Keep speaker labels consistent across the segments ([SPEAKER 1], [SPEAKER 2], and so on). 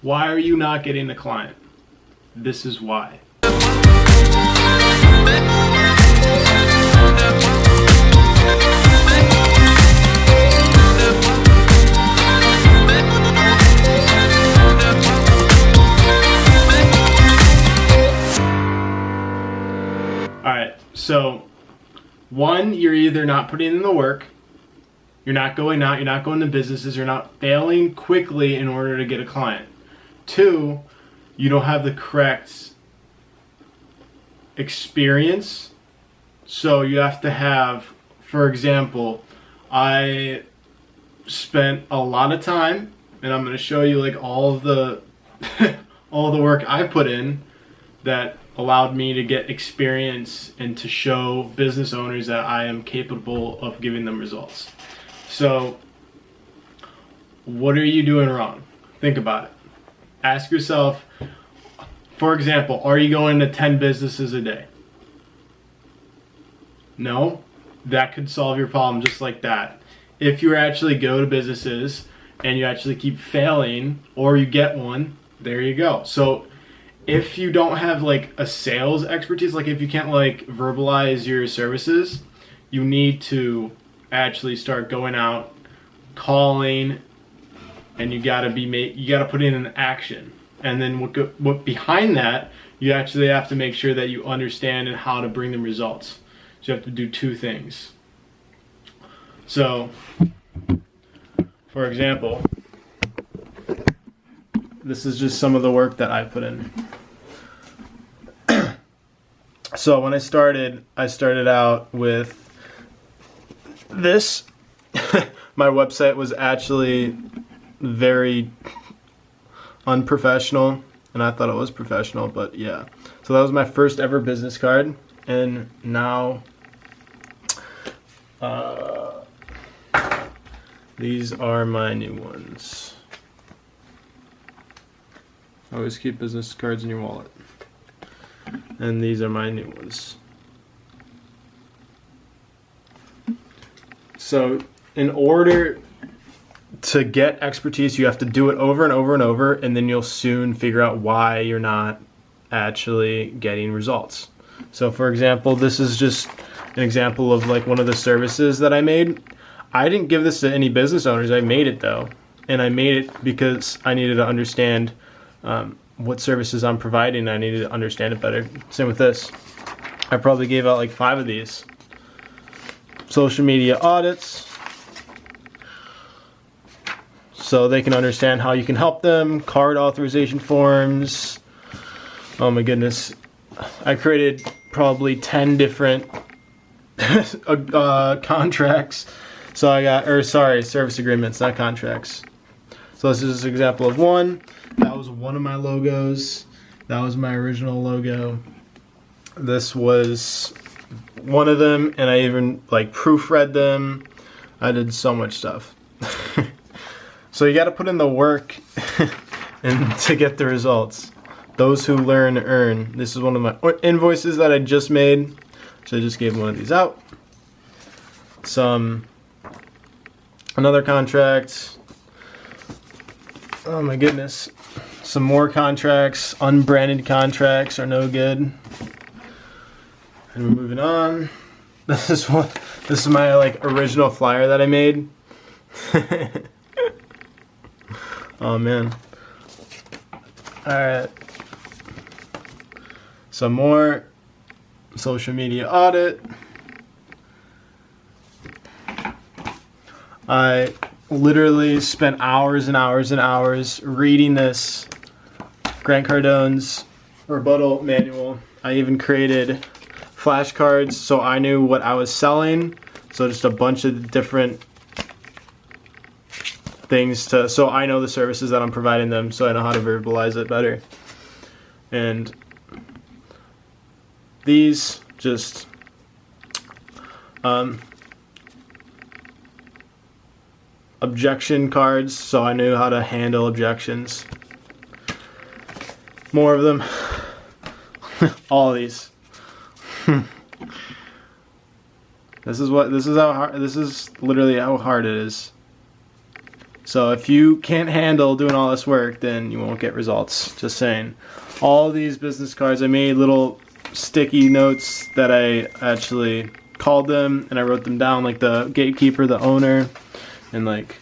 [SPEAKER 1] Why are you not getting the client? This is why. Alright, so one, you're either not putting in the work, you're not going out, you're not going to businesses, you're not failing quickly in order to get a client. Two, you don't have the correct experience. So you have to have, for example, I spent a lot of time, and I'm going to show you like all of the all the work I put in that allowed me to get experience and to show business owners that I am capable of giving them results. So what are you doing wrong? Think about it. Ask yourself, for example, are you going to 10 businesses a day? No? That could solve your problem just like that. If you actually go to businesses and you actually keep failing, or you get one, there you go. So if you don't have like a sales expertise, like if you can't like verbalize your services, you need to actually start going out, calling, and you gotta put in an action. And then what behind that, you actually have to make sure that you understand and how to bring them results. So you have to do two things. So, for example, this is just some of the work that I put in. So when I started out with this. My website was actually very unprofessional, and I thought it was professional, but yeah. So that was my first ever business card, and now these are my new ones. Always keep business cards in your wallet. And these are my new ones. So in order to get expertise, you have to do it over and over and over, and then you'll soon figure out why you're not actually getting results. So for example, this is just an example of like one of the services that I made. I didn't give this to any business owners. I made it though, and I made it because I needed to understand what services I'm providing. I needed to understand it better. Same with this. I probably gave out like 5 of these. Social media audits, so they can understand how you can help them. Card authorization forms. Oh my goodness, I created probably 10 different contracts. So I got, service agreements, not contracts. So this is an example of one. That was one of my logos. That was my original logo. This was one of them, and I even like proofread them. I did so much stuff. So you got to put in the work and to get the results. Those who learn earn. This is one of my invoices that I just made. So I just gave one of these out. Another contract. Oh my goodness. Some more contracts. Unbranded contracts are no good. And we're moving on. This is my like original flyer that I made. Oh man. Alright. Some more social media audit. I literally spent hours and hours and hours reading this Grant Cardone's rebuttal manual. I even created flashcards so I knew what I was selling. So just a bunch of different things so I know the services that I'm providing them, so I know how to verbalize it better. And these just objection cards, so I knew how to handle objections. More of them. All of these. This is literally how hard it is. So if you can't handle doing all this work, then you won't get results. Just saying. All these business cards, I made little sticky notes that I actually called them, and I wrote them down, like the gatekeeper, the owner, and like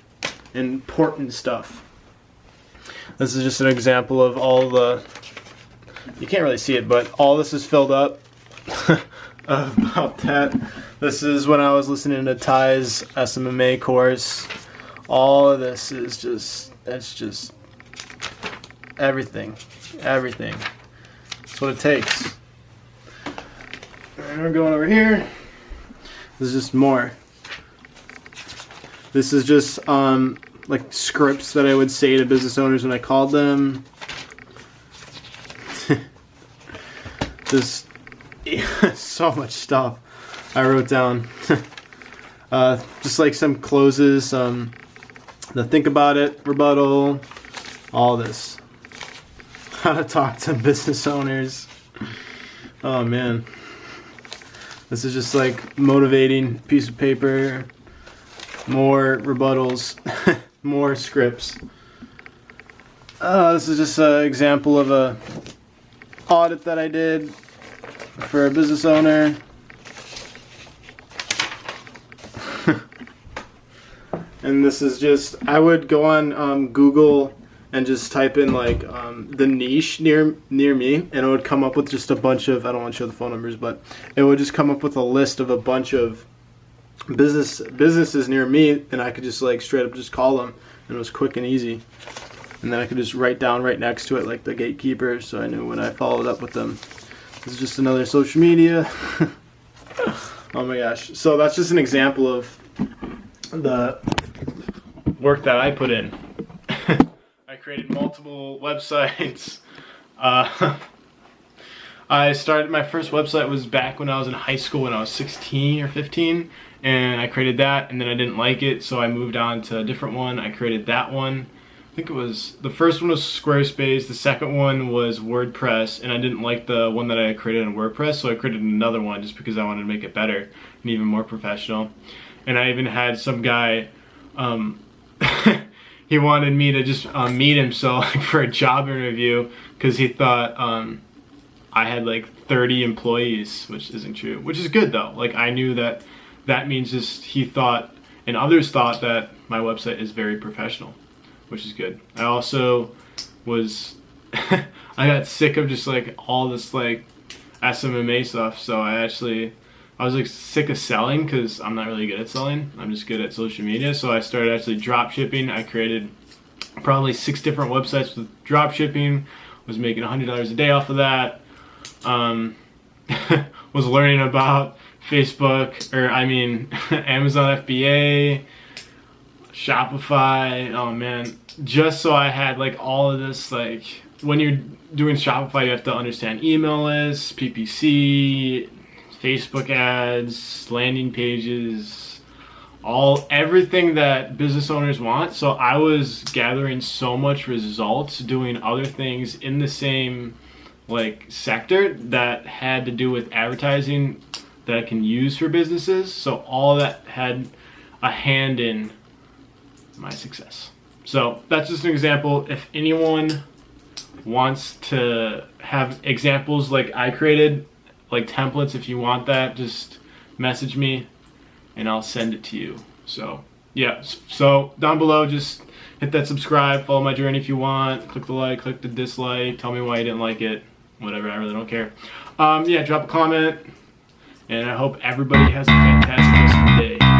[SPEAKER 1] important stuff. This is just an example of all the, you can't really see it, but all this is filled up about that. This is when I was listening to Ty's SMMA course. All of this is just, it's just everything. Everything. That's what it takes. And we're going over here. This is just more. This is just like scripts that I would say to business owners when I called them. Just so much stuff I wrote down. Just like some closes, the think about it, rebuttal, all this. How to talk to business owners. Oh man. This is just like motivating piece of paper. More rebuttals. More scripts. This is just an example of a audit that I did for a business owner. And this is just, I would go on Google and just type in like the niche near me, and it would come up with just a bunch of, I don't want to show the phone numbers, but it would just come up with a list of a bunch of businesses near me, and I could just like straight up just call them, and it was quick and easy. And then I could just write down right next to it like the gatekeeper, so I knew when I followed up with them. This is just another social media. Oh my gosh. So that's just an example of the work that I put in. I created multiple websites. I started, my first website was back when I was in high school when I was 16 or 15, and I created that, and then I didn't like it, so I moved on to a different one. I created that one. I think it was, the first one was Squarespace, the second one was WordPress, and I didn't like the one that I created in WordPress, so I created another one just because I wanted to make it better and even more professional. And I even had some guy, he wanted me to just meet him for a job interview, because he thought I had like 30 employees, which isn't true, which is good though. Like I knew that means just he thought, and others thought, that my website is very professional, which is good. I also was, I got sick of just like all this like SMMA stuff, so I was like sick of selling, because I'm not really good at selling. I'm just good at social media. So I started actually drop shipping. I created probably 6 different websites with drop shipping. Was making $100 a day off of that. Was learning about Facebook, or I mean Amazon FBA, Shopify. Oh man, just so I had like all of this. Like when you're doing Shopify, you have to understand email lists, PPC, Facebook ads, landing pages, everything that business owners want. So I was gathering so much results doing other things in the same like sector that had to do with advertising that I can use for businesses. So all that had a hand in my success. So that's just an example. If anyone wants to have examples like I created, like templates, if you want that, just message me and I'll send it to you. So yeah, so down below, just hit that subscribe, follow my journey if you want, click the like, click the dislike, tell me why you didn't like it, whatever, I really don't care. Yeah, drop a comment, and I hope everybody has a fantastic rest of the day.